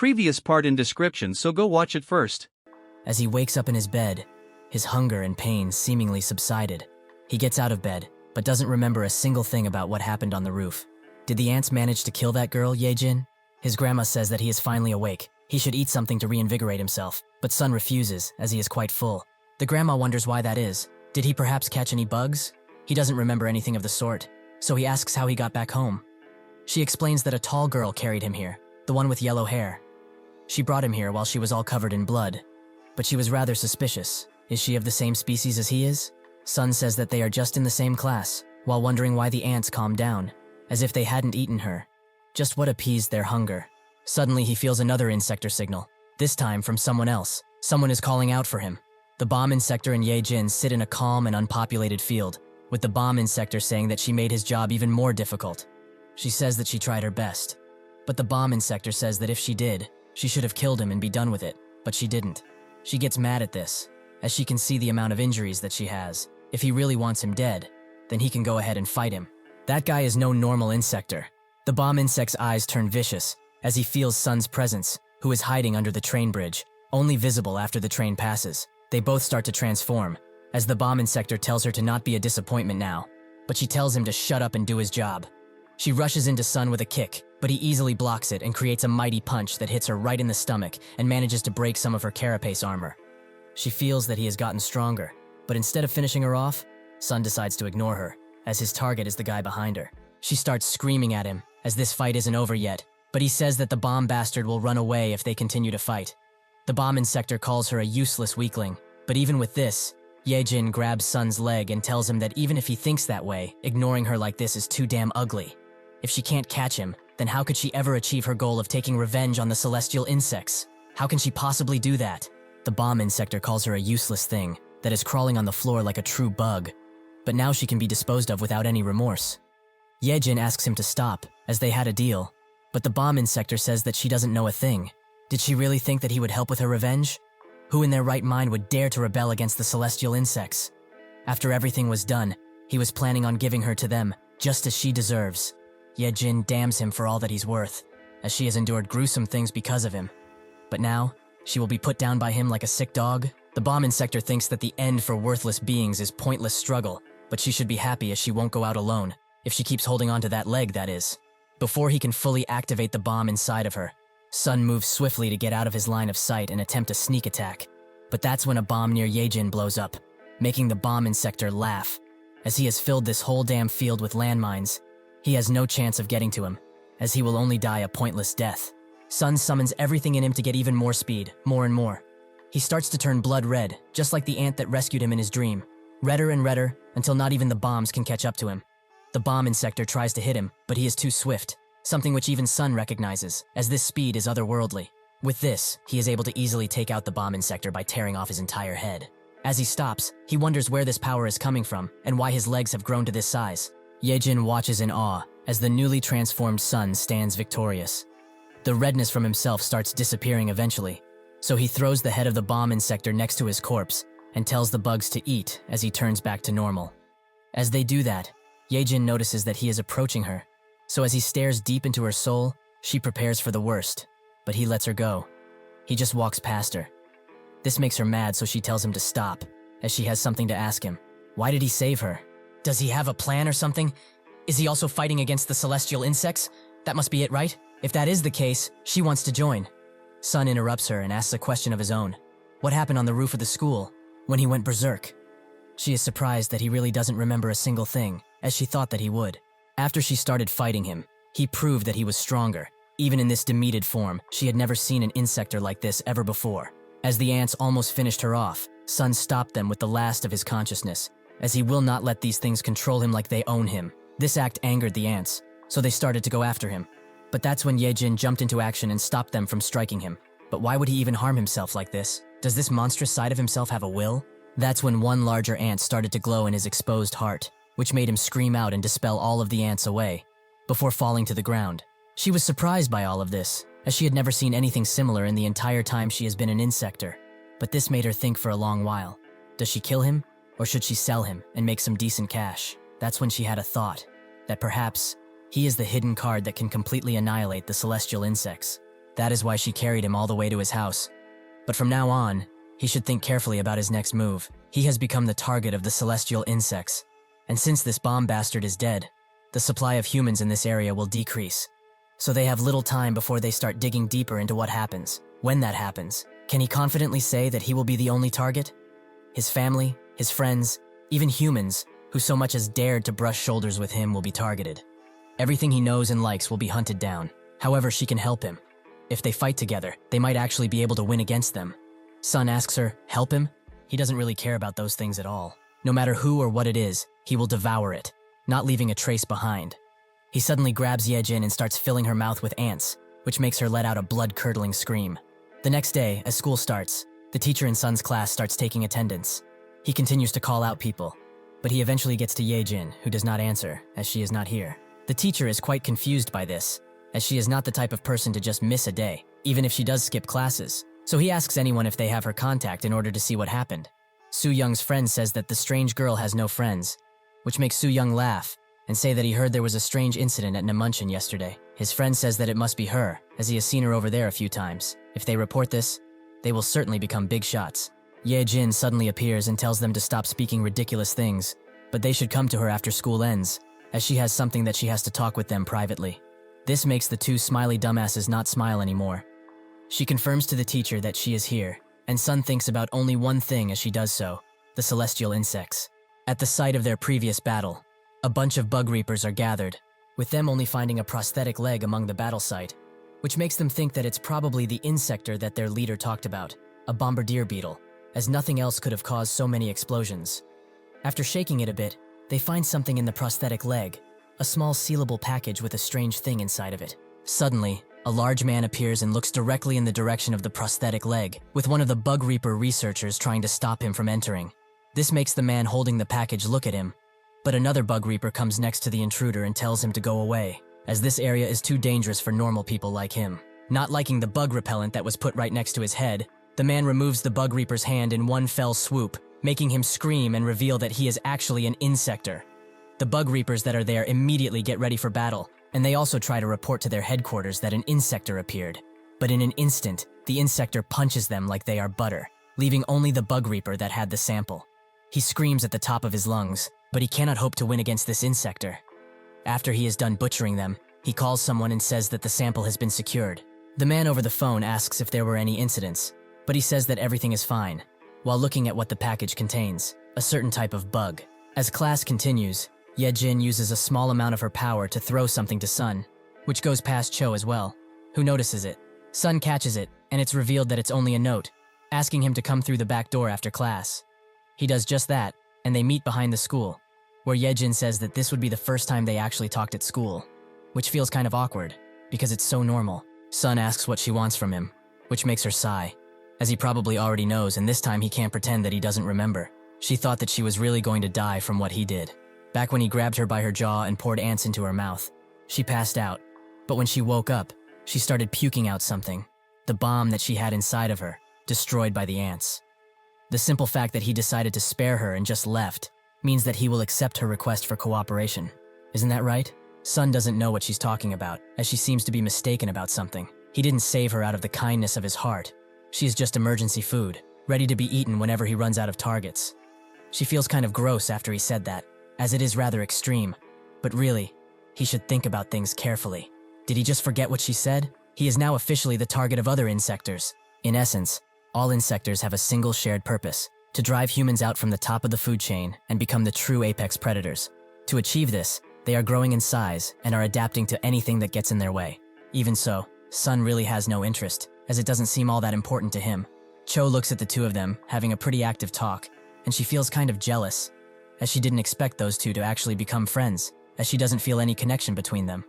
previous part in description, so go watch it first. As he wakes up in his bed, his hunger and pain seemingly subsided. He gets out of bed, but doesn't remember a single thing about what happened on the roof. Did the ants manage to kill that girl, Ye-jin? His grandma says that he is finally awake. He should eat something to reinvigorate himself, but Sun refuses, as he is quite full. The grandma wonders why that is. Did he perhaps catch any bugs? He doesn't remember anything of the sort, so he asks how he got back home. She explains that a tall girl carried him here, the one with yellow hair. She brought him here while she was all covered in blood, but she was rather suspicious. Is she of the same species as he is? Sun says that they are just in the same class, while wondering why the ants calmed down, as if they hadn't eaten her. Just what appeased their hunger. Suddenly he feels another Insector signal, this time from someone else. Someone is calling out for him. The bomb Insector and Ye-jin sit in a calm and unpopulated field, with the bomb Insector saying that she made his job even more difficult. She says that she tried her best, but the bomb Insector says that if she did, she should have killed him and be done with it, but she didn't. She gets mad at this, as she can see the amount of injuries that she has. If he really wants him dead, then he can go ahead and fight him. That guy is no normal Insector. The bomb insect's eyes turn vicious as he feels Sun's presence, who is hiding under the train bridge, only visible after the train passes. They both start to transform, as the bomb Insector tells her to not be a disappointment now, but she tells him to shut up and do his job. She rushes into Sun with a kick, but he easily blocks it and creates a mighty punch that hits her right in the stomach and manages to break some of her carapace armor. She feels that he has gotten stronger, but instead of finishing her off, Sun decides to ignore her, as his target is the guy behind her. She starts screaming at him, as this fight isn't over yet, but he says that the bomb bastard will run away if they continue to fight. The bomb Insector calls her a useless weakling, but even with this, Ye-jin grabs Sun's leg and tells him that even if he thinks that way, ignoring her like this is too damn ugly. If she can't catch him, then how could she ever achieve her goal of taking revenge on the celestial insects? How can she possibly do that? The bomb Insector calls her a useless thing that is crawling on the floor like a true bug, but now she can be disposed of without any remorse. Ye-jin asks him to stop, as they had a deal, but the bomb Insector says that she doesn't know a thing. Did she really think that he would help with her revenge? Who in their right mind would dare to rebel against the celestial insects? After everything was done, he was planning on giving her to them, just as she deserves. Ye-jin damns him for all that he's worth, as she has endured gruesome things because of him. But now, she will be put down by him like a sick dog? The bomb Insector thinks that the end for worthless beings is pointless struggle, but she should be happy as she won't go out alone, if she keeps holding on to that leg, that is. Before he can fully activate the bomb inside of her, Sun moves swiftly to get out of his line of sight and attempt a sneak attack. But that's when a bomb near Ye-jin blows up, making the bomb Insector laugh. As he has filled this whole damn field with landmines, he has no chance of getting to him, as he will only die a pointless death. Sun summons everything in him to get even more speed, more and more. He starts to turn blood red, just like the ant that rescued him in his dream. Redder and redder, until not even the bombs can catch up to him. The bomb Insector tries to hit him, but he is too swift, something which even Sun recognizes, as this speed is otherworldly. With this, he is able to easily take out the bomb Insector by tearing off his entire head. As he stops, he wonders where this power is coming from and why his legs have grown to this size. Ye-jin watches in awe as the newly transformed Sun stands victorious. The redness from himself starts disappearing eventually, so he throws the head of the bomb Insector next to his corpse and tells the bugs to eat as he turns back to normal. As they do that, Ye-jin notices that he is approaching her, so as he stares deep into her soul, she prepares for the worst, but he lets her go. He just walks past her. This makes her mad, so she tells him to stop, as she has something to ask him. Why did he save her? Does he have a plan or something? Is he also fighting against the celestial insects? That must be it, right? If that is the case, she wants to join. Sun interrupts her and asks a question of his own. What happened on the roof of the school, when he went berserk? She is surprised that he really doesn't remember a single thing, as she thought that he would. After she started fighting him, he proved that he was stronger. Even in this demeated form, she had never seen an Insector like this ever before. As the ants almost finished her off, Sun stopped them with the last of his consciousness, as he will not let these things control him like they own him. This act angered the ants, so they started to go after him. But that's when Ye-jin jumped into action and stopped them from striking him. But why would he even harm himself like this? Does this monstrous side of himself have a will? That's when one larger ant started to glow in his exposed heart, which made him scream out and dispel all of the ants away, before falling to the ground. She was surprised by all of this, as she had never seen anything similar in the entire time she has been an Insector. But this made her think for a long while. Does she kill him, or should she sell him and make some decent cash? That's when she had a thought, that perhaps he is the hidden card that can completely annihilate the celestial insects. That is why she carried him all the way to his house. But from now on, he should think carefully about his next move. He has become the target of the celestial insects. And since this bomb bastard is dead, the supply of humans in this area will decrease. So they have little time before they start digging deeper into what happens. When that happens, can he confidently say that he will be the only target? His family, his friends, even humans, who so much as dared to brush shoulders with him will be targeted. Everything he knows and likes will be hunted down. However, she can help him. If they fight together, they might actually be able to win against them. Sun asks her, help him? He doesn't really care about those things at all. No matter who or what it is, he will devour it, not leaving a trace behind. He suddenly grabs Yejin and starts filling her mouth with ants, which makes her let out a blood-curdling scream. The next day, as school starts, the teacher in Sun's class starts taking attendance. He continues to call out people, but he eventually gets to Yejin, who does not answer, as she is not here. The teacher is quite confused by this, as she is not the type of person to just miss a day, even if she does skip classes. So he asks anyone if they have her contact in order to see what happened. Soo Young's friend says that the strange girl has no friends, which makes Soo Young laugh and say that he heard there was a strange incident at Namuncheon yesterday. His friend says that it must be her, as he has seen her over there a few times. If they report this, they will certainly become big shots. Ye Jin suddenly appears and tells them to stop speaking ridiculous things, but they should come to her after school ends, as she has something that she has to talk with them privately. This makes the two smiley dumbasses not smile anymore. She confirms to the teacher that she is here, and Sun thinks about only one thing as she does so, the celestial insects. At the site of their previous battle, a bunch of bug reapers are gathered, with them only finding a prosthetic leg among the battle site, which makes them think that it's probably the Insector that their leader talked about, a bombardier beetle, as nothing else could have caused so many explosions. After shaking it a bit, they find something in the prosthetic leg, a small sealable package with a strange thing inside of it. Suddenly, a large man appears and looks directly in the direction of the prosthetic leg, with one of the Bug Reaper researchers trying to stop him from entering. This makes the man holding the package look at him, but another Bug Reaper comes next to the intruder and tells him to go away, as this area is too dangerous for normal people like him. Not liking the bug repellent that was put right next to his head, the man removes the Bug Reaper's hand in one fell swoop, making him scream and reveal that he is actually an Insector. The Bug Reapers that are there immediately get ready for battle, and they also try to report to their headquarters that an Insector appeared. But in an instant, the Insector punches them like they are butter, leaving only the Bug Reaper that had the sample. He screams at the top of his lungs, but he cannot hope to win against this Insector. After he is done butchering them, he calls someone and says that the sample has been secured. The man over the phone asks if there were any incidents, but he says that everything is fine, while looking at what the package contains, a certain type of bug. As class continues, Yejin uses a small amount of her power to throw something to Sun, which goes past Cho as well, who notices it. Sun catches it, and it's revealed that it's only a note, asking him to come through the back door after class. He does just that, and they meet behind the school, where Yejin says that this would be the first time they actually talked at school, which feels kind of awkward, because it's so normal. Sun asks what she wants from him, which makes her sigh, as he probably already knows, and this time he can't pretend that he doesn't remember. She thought that she was really going to die from what he did. Back when he grabbed her by her jaw and poured ants into her mouth, she passed out, but when she woke up, she started puking out something, the bomb that she had inside of her, destroyed by the ants. The simple fact that he decided to spare her and just left means that he will accept her request for cooperation. Isn't that right? Sun doesn't know what she's talking about, as she seems to be mistaken about something. He didn't save her out of the kindness of his heart. She is just emergency food, ready to be eaten whenever he runs out of targets. She feels kind of gross after he said that, as it is rather extreme. But really, he should think about things carefully. Did he just forget what she said? He is now officially the target of other insectors. In essence, all insectors have a single shared purpose: to drive humans out from the top of the food chain and become the true apex predators. To achieve this, they are growing in size and are adapting to anything that gets in their way. Even so, Sun really has no interest, as it doesn't seem all that important to him. Cho looks at the two of them, having a pretty active talk, and she feels kind of jealous, as she didn't expect those two to actually become friends, as she doesn't feel any connection between them.